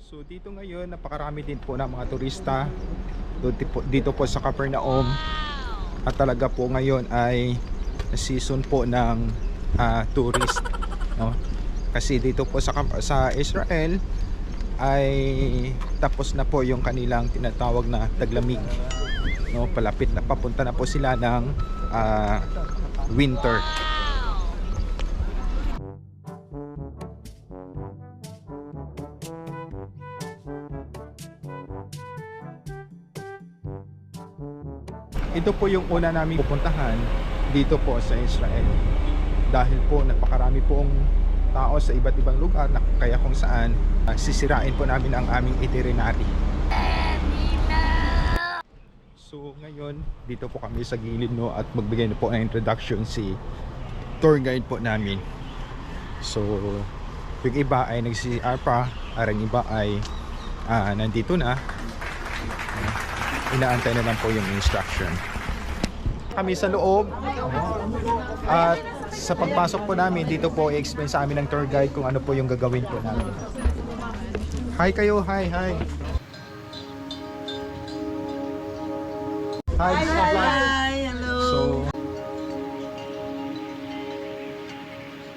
So dito ngayon napakarami din po ng mga turista dito po sa Capernaum. At talaga po ngayon ay season po ng tourist, no? Kasi dito po sa Israel ay tapos na po yung kanilang tinatawag na taglamig, no? Palapit na, papunta na po sila ng winter. Ito po yung una naming pupuntahan dito po sa Israel, dahil po napakarami pong tao sa iba't ibang lugar na kaya kung saan sisirain po namin ang aming itinerary. So ngayon dito po kami sa gilid, no, at magbigay na po ng introduction si tour guide po namin. So yung iba ay nag-CR pa, ang iba ay nandito na. Inaantay na lang po yung instruction. Kami sa loob, at sa pagpasok po namin dito po i-explain sa amin ng tour guide kung ano po yung gagawin po namin. Hi kayo, hi. Hi, hello. So,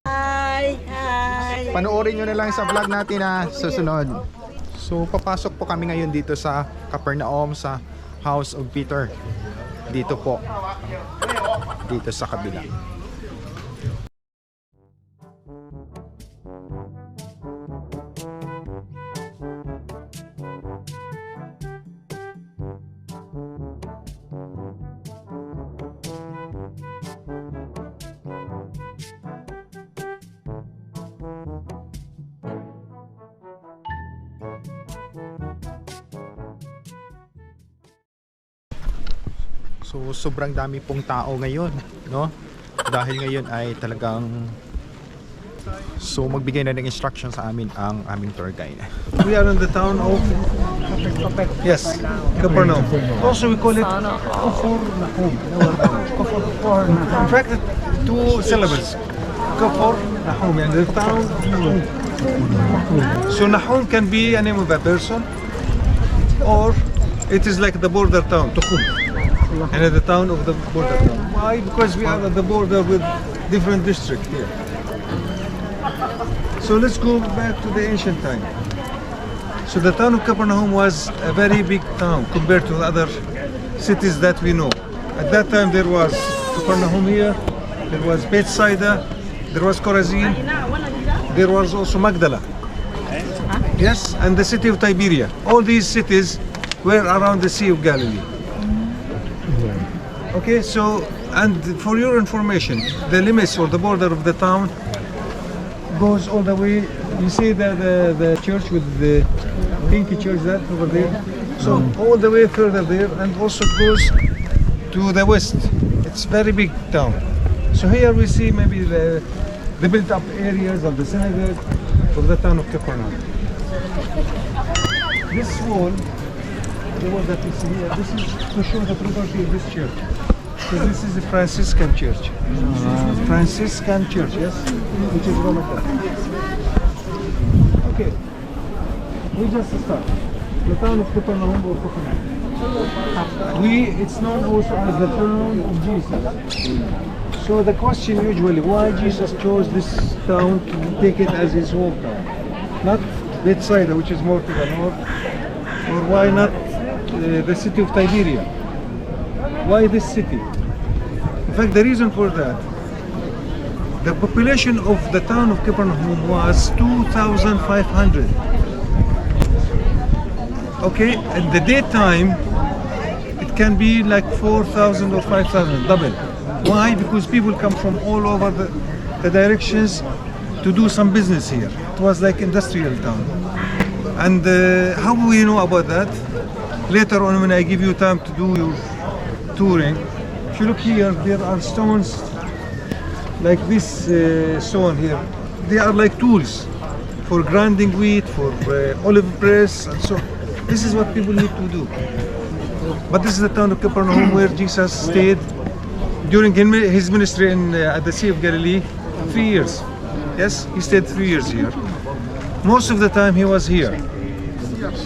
Hi. panoorin nyo na lang sa vlog natin na susunod. So papasok po kami ngayon dito sa Capernaum, sa House of Peter. Dito po, dito sa kabila. So sobrang dami pong tao ngayon, no? Dahil ngayon ay talagang magbigay na ng instruction sa amin ang aming tour guide. We are in the town of yes, Capernaum. Also we call it Kufur Nahum. In fact, two syllables. Kufur Nahum, and the town. So Nahum can be a name of a person, or it is like the border town, Tukhum. And at the town of the border town. Why? Because we are at the border with different districts here. So let's go back to the ancient time. So the town of Capernaum was a very big town compared to the other cities that we know. At that time there was Capernaum here, there was Bethsaida, there was Chorazin, there was also Magdala. Yes, and the city of Tiberia. All these cities were around the Sea of Galilee. Okay, so, and for your information, the limits or the border of the town goes all the way. You see the church with the pinky church that over there. So all the way further there, and also goes to the west. It's very big town. So here we see maybe the built-up areas of the synagogue of the town of Capernaum. This wall, the wall that you see here, this is to show the property of this church. So this is the Franciscan church. Franciscan church, yes, which is one of them. Okay, we just start. The town of Capernaum or Capernaum. It's known also as the town of Jesus. So the question usually, why Jesus chose this town to take it as his hometown? Not Bethsaida, which is more to the north, or why not the city of Tiberia? Why this city? In fact, the reason for that, the population of the town of Capernaum was 2,500. Okay, at the daytime, it can be like 4,000 or 5,000, double. Why? Because people come from all over the directions to do some business here. It was like industrial town. And how do we know about that? Later on, when I give you time to do your touring, if you look here, there are stones like this stone here. They are like tools for grinding wheat, for olive press, and so. This is what people need to do. But this is the town of Capernaum where Jesus stayed during his ministry at the Sea of Galilee, 3 years. Yes, he stayed 3 years here. Most of the time he was here.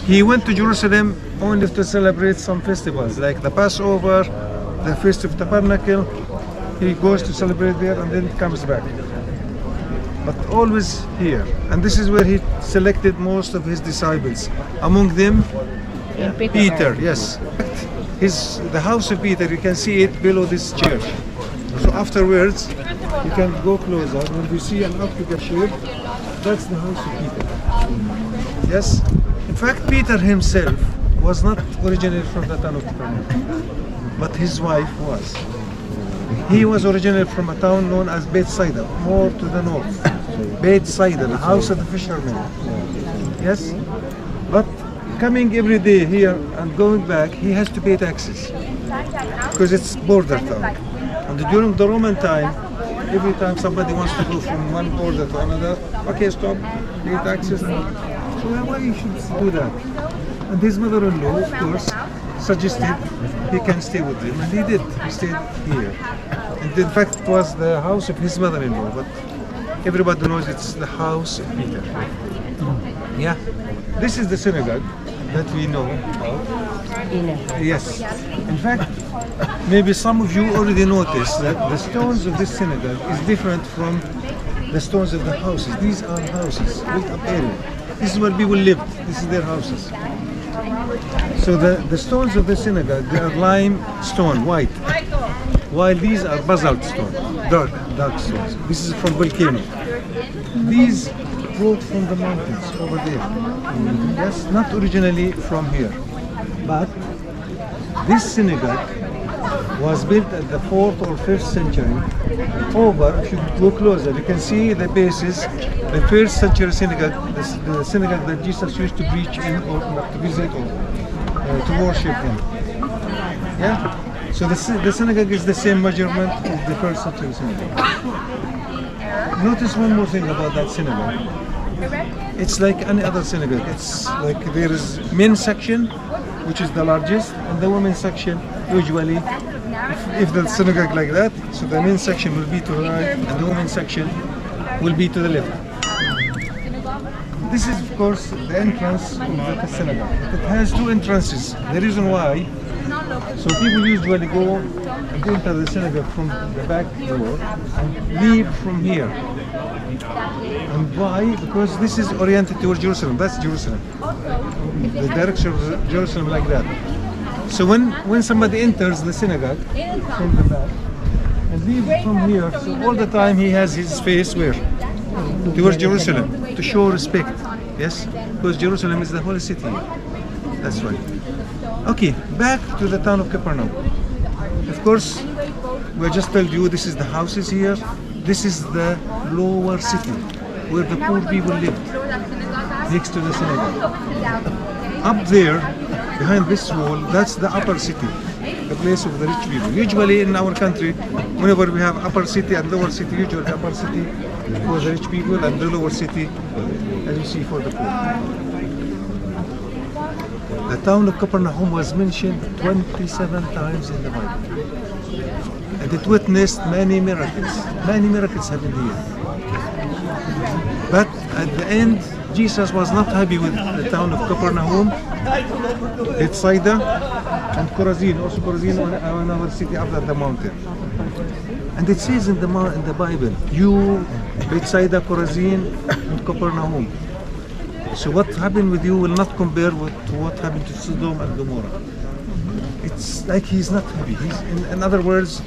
He went to Jerusalem only to celebrate some festivals like the Passover, the Feast of Tabernacle. He goes to celebrate there and then comes back. But always here. And this is where he selected most of his disciples. Among them, Peter, yes. The house of Peter, you can see it below this church. So afterwards, you can go closer. When you see an octagon shape, that's the house of Peter. Yes? In fact, Peter himself was not originally from the town of Capernaum, but his wife was. He was originally from a town known as Bethsaida, more to the north. Bethsaida, the house of the fishermen. Yes? But coming every day here and going back, he has to pay taxes because it's border town. And during the Roman time, every time somebody wants to go from one border to another, okay, stop, pay taxes. So why you should do that? And his mother-in-law, of course, suggested he can stay with them, and he did. He stayed here. And in fact, it was the house of his mother-in-law, but everybody knows it's the house of Peter. Yeah. This is the synagogue that we know of. Yes. In fact, maybe some of you already noticed that the stones of this synagogue is different from the stones of the houses. These are houses, built-up area. This is where people lived. This is their houses. So the stones of the synagogue, they are limestone, white, while these are basalt stone, dark stones. This is from volcano. These brought from the mountains over there. Yes, not originally from here. But this synagogue was built at the 4th or 5th century. Over, if you go closer, you can see the bases, the 1st century synagogue, the synagogue that Jesus used to preach in or to visit or to worship in. Yeah? So the synagogue is the same measurement of the 1st century synagogue. Notice one more thing about that synagogue. It's like any other synagogue. It's like there is men's section, which is the largest, and the women's section usually, if the synagogue like that, so the men's section will be to the right and the women's section will be to the left. This is of course the entrance of the synagogue. It has two entrances. The reason why, so people usually go and enter the synagogue from the back door and leave from here. And why? Because this is oriented towards Jerusalem. That's Jerusalem. The direction of Jerusalem like that. So when somebody enters the synagogue from the back and leaves from here, so all the time he has his face where? Towards Jerusalem, to show respect. Yes? Because Jerusalem is the holy city. That's right. Okay, back to the town of Capernaum. Of course, we just told you this is the houses here. This is the lower city where the poor people lived, next to the synagogue. Up there, behind this wall, that's the upper city, the place of the rich people. Usually in our country, whenever we have upper city and lower city, usually the upper city for the rich people and the lower city, as you see, for the poor. The town of Capernaum was mentioned 27 times in the Bible. And it witnessed many miracles. Many miracles happened here. But at the end, Jesus was not happy with the town of Capernaum, Bethsaida, and Chorazin. Also Chorazin, another city after the mountain. And it says in the Bible, you, Bethsaida, Chorazin, and Capernaum. So what happened with you will not compare with what happened to Sodom and Gomorrah. It's like he's not happy. In other words,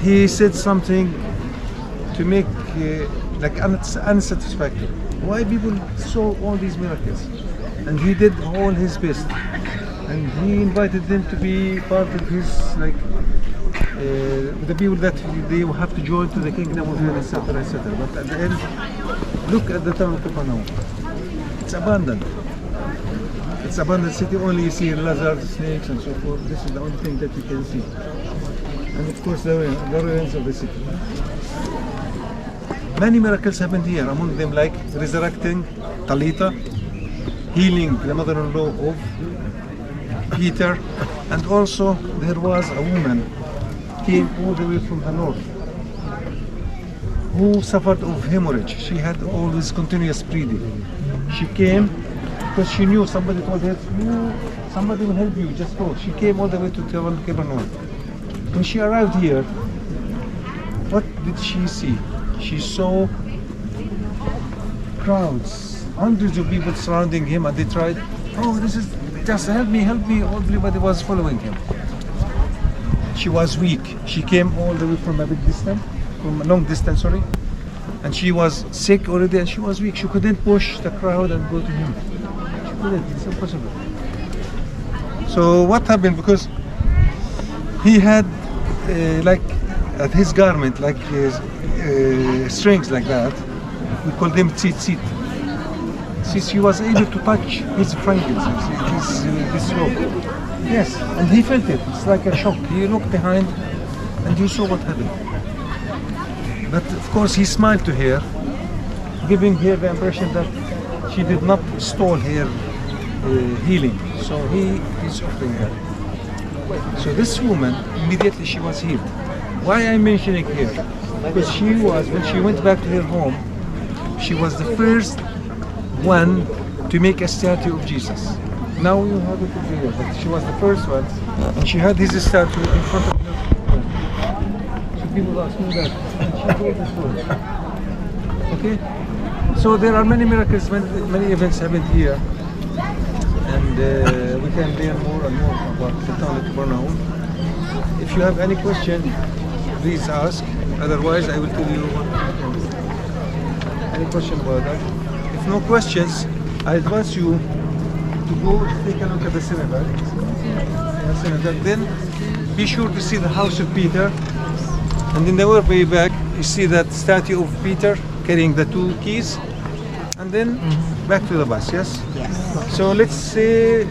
he said something to make like unsatisfactory. Why people saw all these miracles? And he did all his best. And he invited them to be part of his, like, the people that they have to join to the kingdom of heaven, etc., etc. But at the end, look at the town of Capernaum. It's abandoned. It's abandoned city. Only you see lizards, snakes, and so forth. This is the only thing that you can see. And of course, the ruins of the city. Many miracles happened here. Among them, like resurrecting Talitha, healing the mother-in-law of Peter, and also there was a woman came all the way from the north who suffered of hemorrhage. She had always continuous bleeding. She came because she knew somebody told her, somebody will help you, just go. She came all the way to Capernaum. When she arrived here, what did she see? She saw crowds, hundreds of people surrounding him, and they tried, oh, this is, just help me, help me. Everybody was following him. She was weak. She came all the way from a big distance, from a long distance, sorry. And she was sick already, and she was weak. She couldn't push the crowd and go to him. She couldn't, it's impossible. So what happened, because he had like at his garment, like strings like that, we call them tzitzit. Since he was able to touch his frankincense, his robe. Yes, and he felt it. It's like a shock. He looked behind and he saw what happened. But of course he smiled to her, giving her the impression that she did not stole her healing. So he's offering her. So this woman, immediately she was healed. Why I'm mentioning her? Because she was, when she went back to her home, she was the first one to make a statue of Jesus. Now you have it here, but she was the first one, and she had his statue in front of her. So people ask me that, and she told the story. Okay? So there are many miracles, many events happened here, and we can learn more and more about the town of Capernaum. If you have any question, please ask. Otherwise, I will tell you what any question about that. If no questions, I advise you to go take a look at the synagogue. Then be sure to see the house of Peter, and in the way back you see that statue of Peter carrying the two keys, and then back to the bus. Yes. Yes. So let's say